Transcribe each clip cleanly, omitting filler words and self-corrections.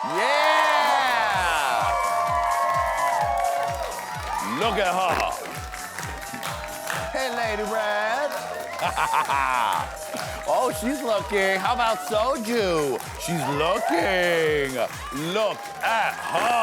Yeah! Look at her. Hey, Lady Red. Oh, she's looking. How about Soju? She's looking. Look at her.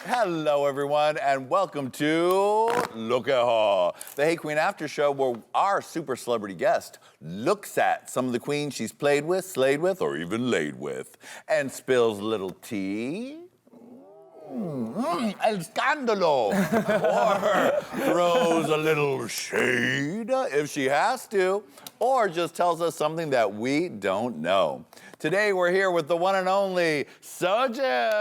Hello, everyone, and welcome to Look at Her, the Hey Qween After Show, where our super celebrity guest looks at some of the queens she's played with, slayed with, or even laid with, and spills a little tea. El scandalo. Or throws a little shade if she has to, or just tells us something that we don't know. Today we're here with the one and only Soju.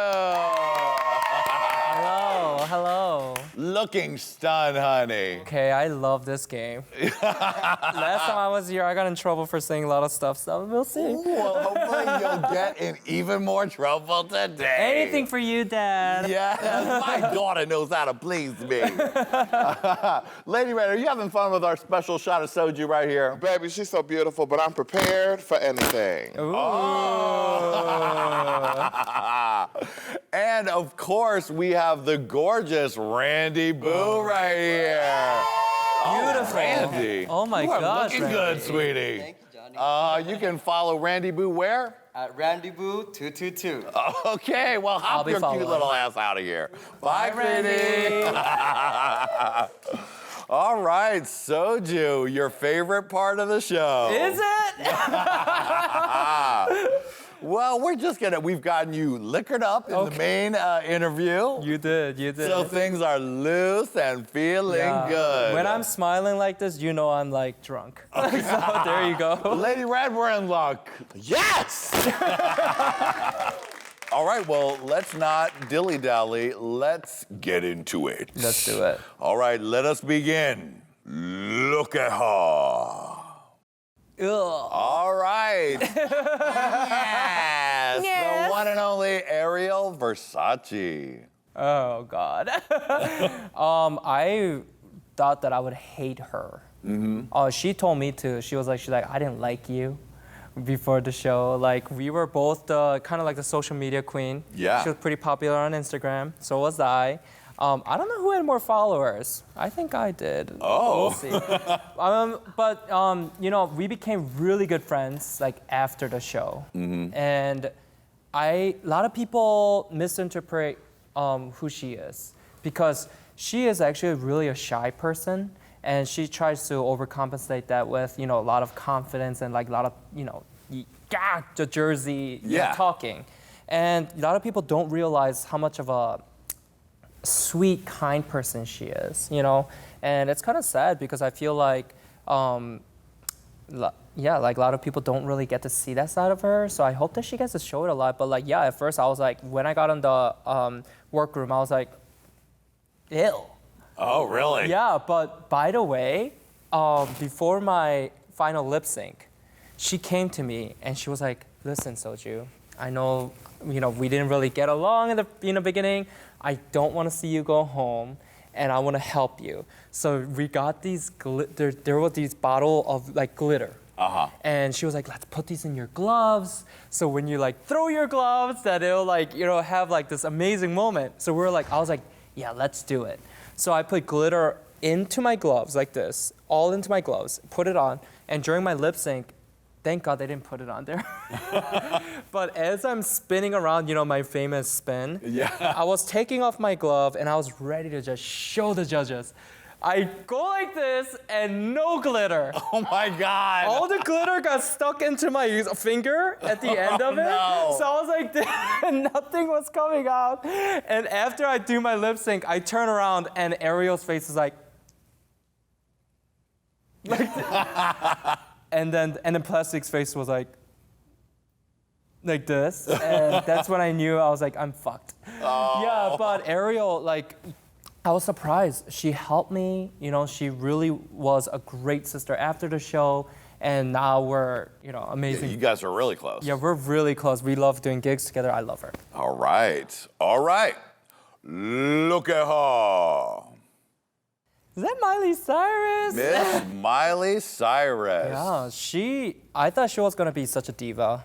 Hello. Looking stunned, honey. Okay, I love this game. Last time I was here, I got in trouble for saying a lot of stuff, so we'll see. Ooh, well, hopefully you'll get in even more trouble today. Anything for you, Dad. Yes, my daughter knows how to please me. Lady Red, are you having fun with our special shot of Soju right here? Baby, she's so beautiful, but I'm prepared for anything. Ooh. Oh. And of course, we have the gorgeous Randy Boo right here. Beautiful. Oh, Randy. Oh my you are gosh, looking Randy. good, sweetie. Thank you, Johnny. You can follow Randy Boo where? At RandyBoo222. Okay, well, hop your cute little ass out of here. Bye, Randy. All right, Soju, your favorite part of the show. Is it? Well, we've gotten you liquored up in the main interview. You did. So things are loose and feeling good. When I'm smiling like this, you know I'm like drunk. So there you go. Lady Red, we're in luck. Yes! All right, well, let's not dilly-dally. Let's get into it. Let's do it. All right, let us begin. Look at her. Ugh. All right. Yes. The one and only Ariel Versace. Oh God. I thought that I would hate her. Mm-hmm. She told me to. She's like, I didn't like you before the show. Like, we were both kind of like the social media queen. Yeah. She was pretty popular on Instagram. So was I. I don't know who had more followers. I think I did. Oh. We'll see. You know, we became really good friends like after the show. Mm-hmm. And a lot of people misinterpret who she is because she is actually really a shy person, and she tries to overcompensate that with, you know, a lot of confidence and like a lot of, you know, the Jersey talking. And a lot of people don't realize how much of a sweet, kind person she is, you know? And it's kind of sad because I feel like, like a lot of people don't really get to see that side of her. So I hope that she gets to show it a lot. But like, yeah, at first I was like, when I got in the workroom, I was like, ew. Oh, really? Yeah, but by the way, before my final lip sync, she came to me and she was like, listen, Soju, I know, you know, we didn't really get along in the beginning. I don't want to see you go home, and I want to help you. So we got these, there was these bottle of like glitter. Uh-huh. And she was like, let's put these in your gloves. So when you like throw your gloves, that it'll like, you know, have like this amazing moment. So I was like, yeah, let's do it. So I put glitter into my gloves like this, all into my gloves, put it on. And during my lip sync, thank God they didn't put it on there. But as I'm spinning around, you know, my famous spin, I was taking off my glove and I was ready to just show the judges. I go like this and no glitter. Oh my God. All the glitter got stuck into my finger at the end of it. No. So I was like, nothing was coming out. And after I do my lip sync, I turn around and Ariel's face is like and then Plastic's face was like this. And that's when I knew I was like, I'm fucked. Oh. Yeah, but Ariel, like, I was surprised. She helped me. You know, she really was a great sister after the show. And now we're, you know, amazing. You guys are really close. Yeah, we're really close. We love doing gigs together. I love her. All right. All right. Look at her. Is that Miley Cyrus? Miss Miley Cyrus. Yeah, I thought she was gonna be such a diva.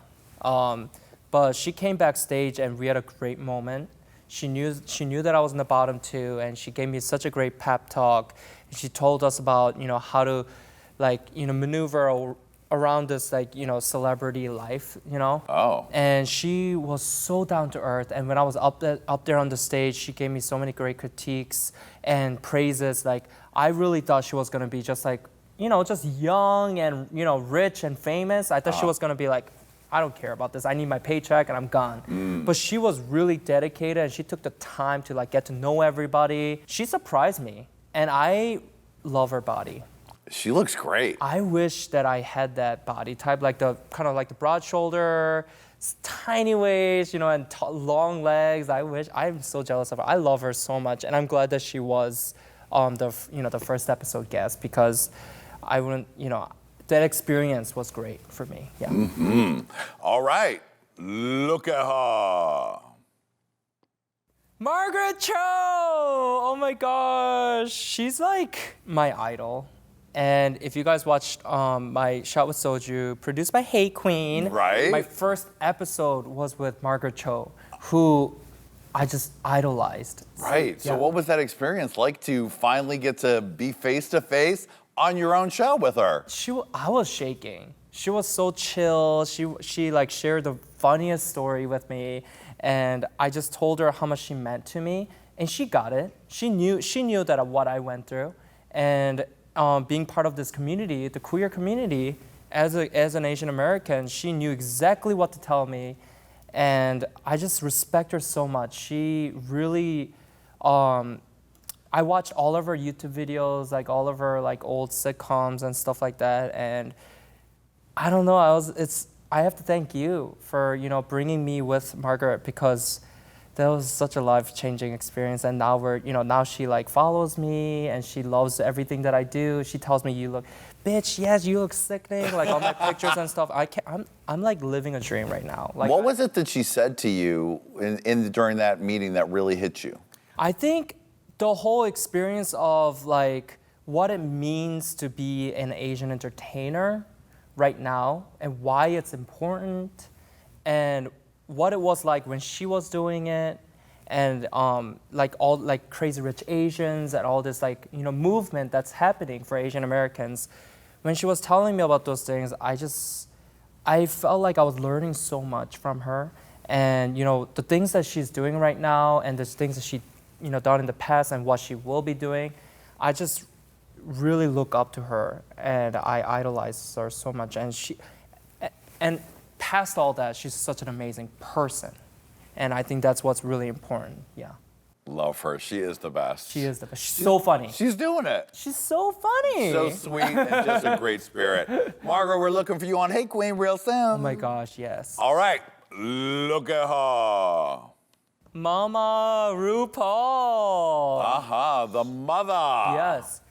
But she came backstage and we had a great moment. She knew that I was in the bottom too, and she gave me such a great pep talk. She told us about, how to maneuver around this celebrity life, Oh. And she was so down to earth. And when I was up there on the stage, she gave me so many great critiques and praises. Like, I really thought she was gonna be just just young and rich and famous. I thought she was gonna be like, I don't care about this. I need my paycheck and I'm gone. But she was really dedicated and she took the time to get to know everybody. She surprised me, and I love her body. She looks great. I wish that I had that body type, like the broad shoulder, tiny waist, and long legs. I'm so jealous of her. I love her so much, and I'm glad that she was the first episode guest, because I wouldn't, that experience was great for me. Yeah. Mm-hmm. All right, look at her. Margaret Cho! Oh my gosh, she's like my idol. And if you guys watched my Shot with Soju, produced by Hey Qween, right? My first episode was with Margaret Cho, who I just idolized. Right. So Yeah. what was that experience like to finally get to be face to face on your own show with her? I was shaking. She was so chill. She shared the funniest story with me, and I just told her how much she meant to me, and she got it. She knew that what I went through, and being part of this community, the queer community, as an Asian American, she knew exactly what to tell me, and I just respect her so much. She really, I watched all of her YouTube videos, all of her old sitcoms and stuff like that, and I don't know. I have to thank you for bringing me with Margaret, because that was such a life-changing experience. And now now she follows me and she loves everything that I do. She tells me, "You look, bitch, yes, you look sickening," on my pictures and stuff. I'm living a dream right now. What was it that she said to you during that meeting that really hit you? I think the whole experience of what it means to be an Asian entertainer right now, and why it's important, and what it was like when she was doing it, and all Crazy Rich Asians and all this movement that's happening for Asian Americans. When she was telling me about those things, I felt like I was learning so much from her, and the things that she's doing right now, and the things that she done in the past, and what she will be doing, I just really look up to her, and I idolize her so much. And past all that, she's such an amazing person, and I think that's what's really important. Yeah. Love her. She is the best. She is the best. She's so funny. She's doing it. She's so funny. So sweet and just a great spirit. Margaret, we're looking for you on Hey Qween real soon. Oh my gosh, yes. All right, look at her. Mama RuPaul. The mother. Yes.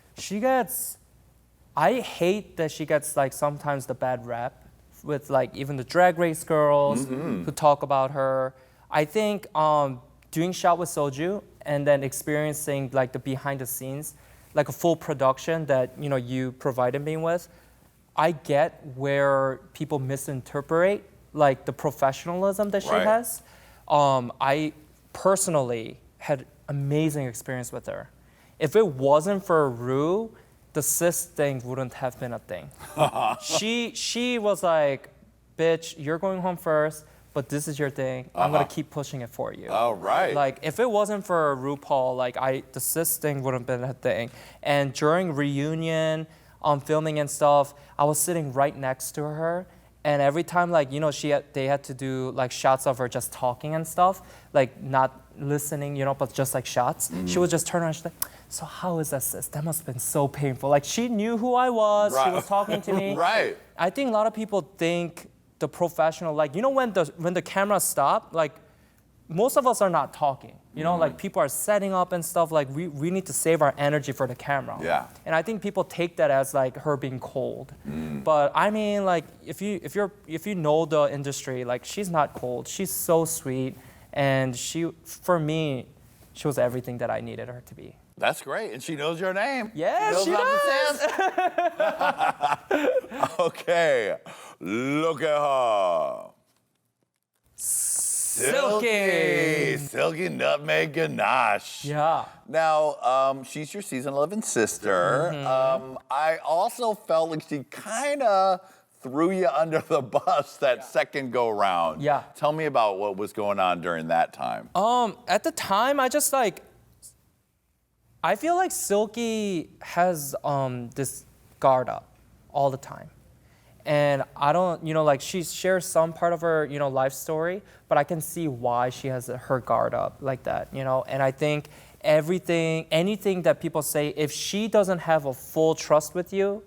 I hate that she gets sometimes the bad rap with even the Drag Race girls who talk about her. I think doing Shot with Soju and then experiencing the behind the scenes, a full production that you provided me with, I get where people misinterpret the professionalism that she Right. has. I personally had amazing experience with her. If it wasn't for Ru, the cis thing wouldn't have been a thing. She was like, "Bitch, you're going home first, but this is your thing. I'm gonna keep pushing it for you." All right. If it wasn't for RuPaul, the cis thing wouldn't have been a thing. And during reunion, filming and stuff, I was sitting right next to her. And every time, they had to do shots of her just talking and stuff, not listening, but just shots. She would just turn around. She's like, "So how is that, sis? That must have been so painful." She knew who I was. She Right. was talking to me. Right. I think a lot of people think the professional, when the cameras stop, most of us are not talking. People are setting up and stuff. We need to save our energy for the camera. Yeah. And I think people take that as her being cold. But I mean, if you know the industry, she's not cold. She's so sweet, and for me, she was everything that I needed her to be. That's great, and she knows your name. Yes, she how does. to say. Okay, look at her. Silky nutmeg ganache. Yeah. Now, she's your season 11 sister. I also felt like she kind of threw you under the bus that second go round. Yeah. Tell me about what was going on during that time. At the time, I feel like Silky has this guard up all the time. And I don't, she shares some part of her, life story, but I can see why she has her guard up like that, And I think anything that people say, if she doesn't have a full trust with you,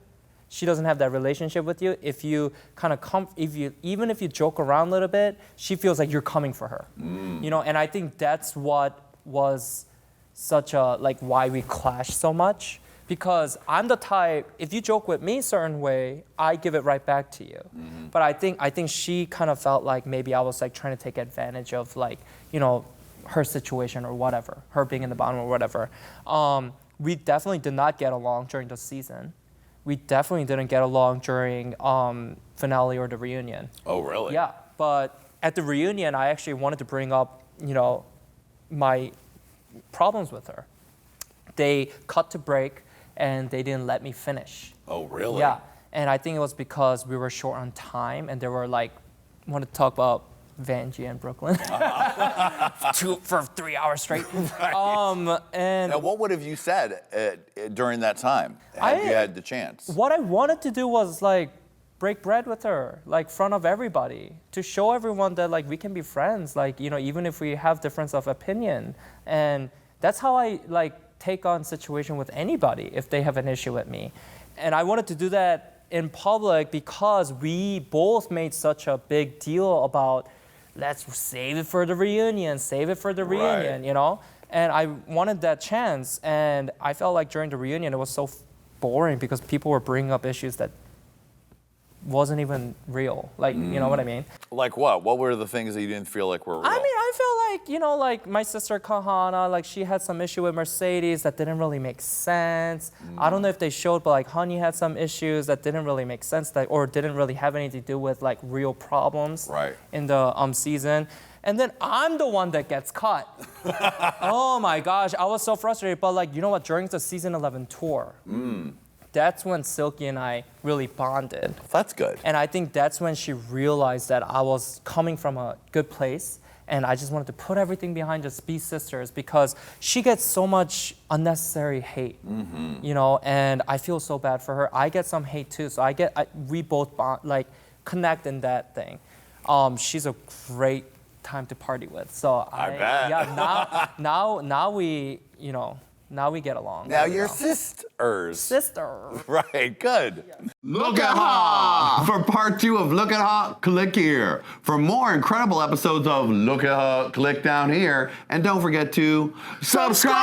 she doesn't have that relationship with you, if you kind of even if you joke around a little bit, she feels like you're coming for her, And I think that's what was such a, why we clash so much. Because I'm the type, if you joke with me a certain way, I give it right back to you. But I think she kind of felt like maybe I was trying to take advantage of her situation or whatever, her being in the bottom or whatever. We definitely did not get along during the season. We definitely didn't get along during finale or the reunion. Oh, really? Yeah, but at the reunion, I actually wanted to bring up, my problems with her. They cut to break, and they didn't let me finish. Oh, really? Yeah, and I think it was because we were short on time, and they were wanted to talk about Vanjie and Brooklyn for 3 hours straight. Right. And now, what would have you said during that time had you had the chance? What I wanted to do was break bread with her, front of everybody, to show everyone that we can be friends, even if we have difference of opinion. And that's how I take on situation with anybody if they have an issue with me. And I wanted to do that in public because we both made such a big deal about let's save it for the reunion, And I wanted that chance. And I felt like during the reunion it was so boring because people were bringing up issues that wasn't even real. You know what I mean? Like what? What were the things that you didn't feel like were real? I mean, I feel like, my sister Kahana, she had some issue with Mercedes that didn't really make sense. I don't know if they showed, but Honey had some issues that didn't really make sense or didn't really have anything to do with real problems in the season. And then I'm the one that gets cut. Oh my gosh, I was so frustrated. But you know what? During the season 11 tour, that's when Silky and I really bonded. That's good. And I think that's when she realized that I was coming from a good place and I just wanted to put everything behind just be sisters because she gets so much unnecessary hate, and I feel so bad for her. I get some hate too, so we both bond, connect in that thing. She's a great time to party with. So I bet. Yeah, now we, now we get along. Now you're sisters. Sister. Right, good. Look at her! For part 2 of Look at her, click here. For more incredible episodes of Look at her, click down here. And don't forget to subscribe!